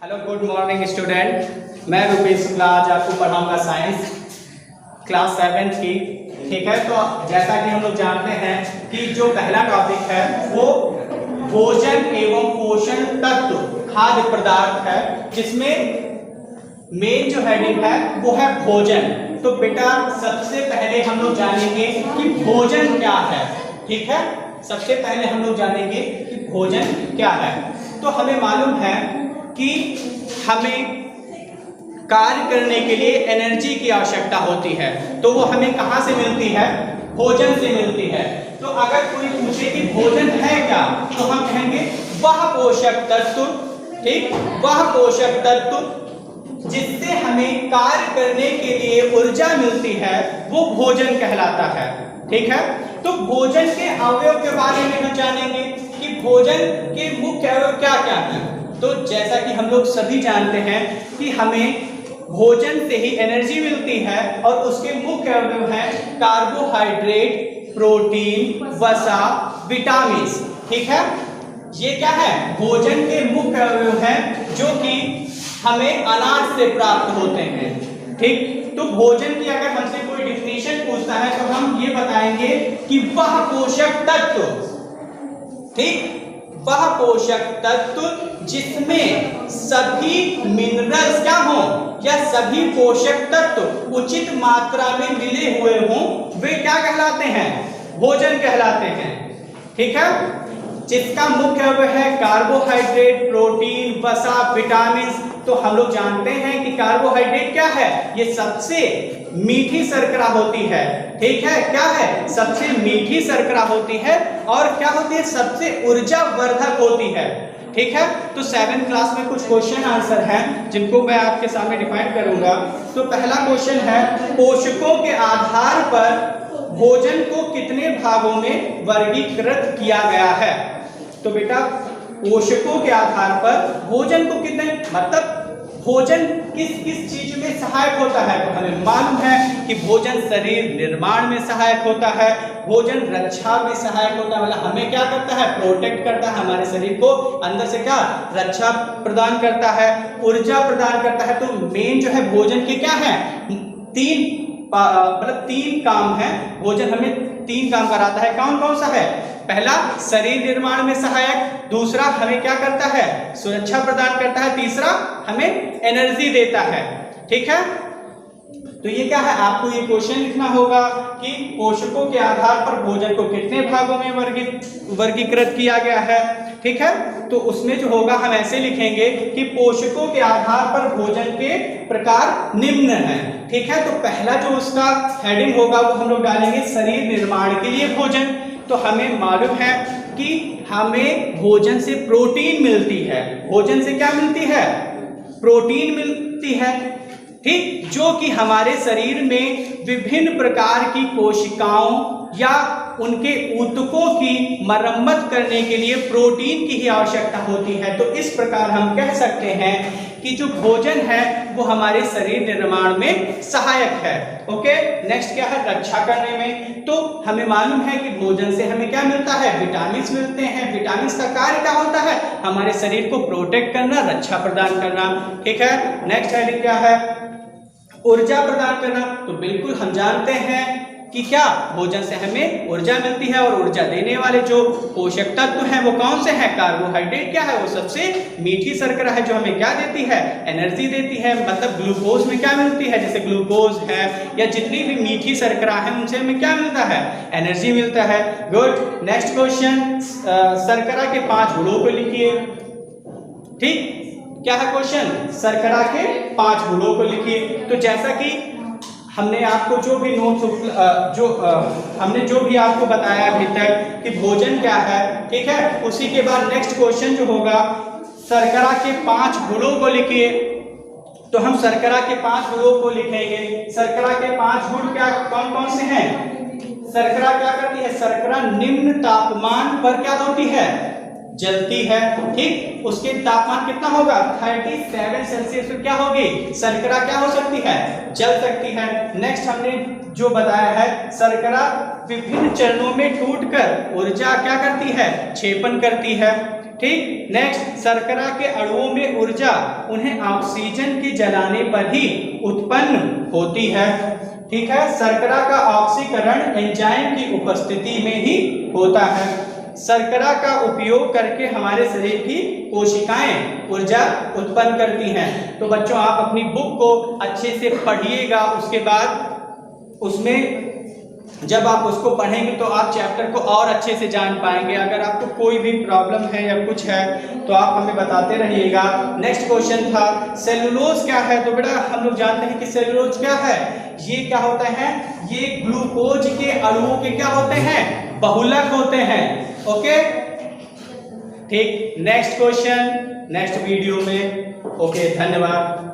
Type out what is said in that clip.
Hello good morning student. मैं रुपेश शुक्ला आज आपको पढ़ाऊंगा साइंस क्लास 7 की। ठीक है, तो जैसा कि हम लोग जानते हैं कि जो पहला टॉपिक है वो भोजन एवं पोषण तत्व खाद्य पदार्थ है, जिसमें मेन जो हेडिंग है वो है भोजन। तो बेटा सबसे पहले हम लोग जानेंगे कि भोजन क्या है। ठीक है, सबसे पहले हम लोग जानेंगे कि भोजन क्या है। तो हमें मालूम है कि हमें कार्य करने के लिए एनर्जी की आवश्यकता होती है, तो वो हमें कहाँ से मिलती है? भोजन से मिलती है। तो अगर कोई पूछे कि भोजन है क्या, तो हम कहेंगे वह पोषक तत्व, ठीक, वह पोषक तत्व जिससे हमें कार्य करने के लिए ऊर्जा मिलती है वो भोजन कहलाता है। ठीक है, तो भोजन के अवयव के बारे में हम जानेंगे कि भोजन के मुख्य अवयव क्या क्या हैं। तो जैसा कि हम लोग सभी जानते हैं कि हमें भोजन से ही एनर्जी मिलती है और उसके मुख्य अवयव हैं कार्बोहाइड्रेट, प्रोटीन, वसा, विटामिन। ठीक है, ये क्या है? भोजन के मुख्य अवयव हैं जो कि हमें अनाज से प्राप्त होते हैं। ठीक, तो भोजन की अगर हमसे कोई डिफिनेशन पूछता है तो हम ये बताएंगे कि वह पोषक तत्व, ठीक, वह पोषक तत्व जिसमें सभी मिनरल्स क्या हो या सभी पोषक तत्व उचित मात्रा में मिले हुए हों, वे क्या कहलाते हैं? भोजन कहलाते हैं। ठीक है, जिसका मुख्य अवयव है कार्बोहाइड्रेट, प्रोटीन, वसा, विटामिन। तो हम लोग जानते हैं कि कार्बोहाइड्रेट क्या है? ये सबसे मीठी शर्करा होती है। ठीक है, क्या है? सबसे मीठी शर्करा होती है और क्या होती है? सबसे ऊर्जा वर्धक होती है। ठीक है, तो 7th क्लास में कुछ क्वेश्चन आंसर हैं जिनको मैं आपके सामने डिफाइन करूंगा। तो पहला क्वेश्चन है, पोषकों के आधार पर भोजन को कितने भागों में वर्गीकृत किया गया है? तो बेटा पोषकों के आधार पर भोजन को कितने, मतलब भोजन किस किस चीज में सहायक होता है? तो हमें मालूम है कि भोजन शरीर निर्माण में सहायक होता है, भोजन रक्षा में सहायक होता है, मतलब हमें क्या करता है? प्रोटेक्ट करता है, हमारे शरीर को अंदर से क्या रक्षा प्रदान करता है, ऊर्जा प्रदान करता है। तो मेन जो है भोजन के क्या है? तीन काम है। भोजन हमें 3 काम कराता है। कौन कौन सा है? पहला शरीर निर्माण में सहायक, दूसरा हमें क्या करता है? सुरक्षा प्रदान करता है, तीसरा हमें एनर्जी देता है। ठीक है, तो ये क्या है? आपको ये क्वेश्चन लिखना होगा कि पोषकों के आधार पर भोजन को कितने भागों में वर्गीकृत किया गया है। ठीक है, तो उसमें जो होगा हम ऐसे लिखेंगे कि पोषकों के आधार पर भोजन के प्रकार निम्न हैं। ठीक है, तो पहला जो उसका हेडिंग होगा वो हम लोग डालेंगे शरीर निर्माण के लिए भोजन। तो हमें मालूम है कि हमें भोजन से प्रोटीन मिलती है। भोजन से क्या मिलती है? प्रोटीन मिलती है, ठीक, जो कि हमारे शरीर में विभिन्न प्रकार की कोशिकाओं या उनके ऊतकों की मरम्मत करने के लिए प्रोटीन की ही आवश्यकता होती है। तो इस प्रकार हम कह सकते हैं कि जो भोजन है वो हमारे शरीर निर्माण में सहायक है। ओके, नेक्स्ट क्या है? रक्षा करने में। तो हमें मालूम है कि भोजन से हमें क्या मिलता है? विटामिन मिलते हैं। विटामिन का कार्य क्या होता है? हमारे शरीर को प्रोटेक्ट करना, रक्षा प्रदान करना। ठीक है, नेक्स्ट हेडिंग क्या है? ऊर्जा प्रदान करना। तो बिल्कुल हम जानते हैं कि क्या भोजन से हमें ऊर्जा मिलती है और ऊर्जा देने वाले जो पोषक तत्व हैं वो कौन से हैं? कार्बोहाइड्रेट क्या है? वो सबसे मीठी शर्करा है जो हमें क्या देती है? एनर्जी देती है। मतलब ग्लूकोज में क्या मिलती है? जैसे ग्लूकोज है या जितनी भी मीठी शर्करा है उनसे हमें क्या मिलता है? एनर्जी मिलता है। गुड, नेक्स्ट क्वेश्चन, शर्करा के 5 गुणों को लिखिए। ठीक, क्या है क्वेश्चन? शर्करा के 5 गुणों को लिखिए। तो जैसा कि हमने आपको जो भी नोट्स हमने जो भी आपको बताया अभी तक कि भोजन क्या है, ठीक है, उसी के बाद नेक्स्ट क्वेश्चन जो होगा शर्करा के 5 गुणों को लिखिए। तो हम शर्करा के 5 गुणों को लिखेंगे। शर्करा के 5 गुण क्या कौन कौन से हैं? शर्करा क्या करती है? शर्करा निम्न तापमान पर क्या होती है? जलती है। ठीक, उसके तापमान कितना होगा? 37 सेल्सियस पर क्या होगी? शर्करा क्या हो सकती है? जल सकती है। नेक्स्ट हमने जो बताया है, शर्करा विभिन्न चरणों में टूटकर ऊर्जा क्या करती है? क्षेपण करती है। ठीक। नेक्स्ट, शर्करा के अणुओं में ऊर्जा उन्हें ऑक्सीजन के जलाने पर ही उत्पन्न होती है। ठीक है, शर्करा का ऑक्सीकरण एंजाइम की उपस्थिति में ही होता है। शर्करा का उपयोग करके हमारे शरीर की कोशिकाएं ऊर्जा उत्पन्न करती हैं। तो बच्चों आप अपनी बुक को अच्छे से पढ़िएगा, उसके बाद उसमें जब आप उसको पढ़ेंगे तो आप चैप्टर को और अच्छे से जान पाएंगे। अगर आपको कोई भी प्रॉब्लम है या कुछ है तो आप हमें बताते रहिएगा। नेक्स्ट क्वेश्चन था सेलुलोज क्या है। तो बेटा हम लोग जानते हैं कि सेलुलोज क्या है। ये क्या होता है, ये ग्लूकोज के अणुओं के क्या होते हैं, बहुलक होते हैं। ओके ठीक, नेक्स्ट क्वेश्चन नेक्स्ट वीडियो में। ओके धन्यवाद।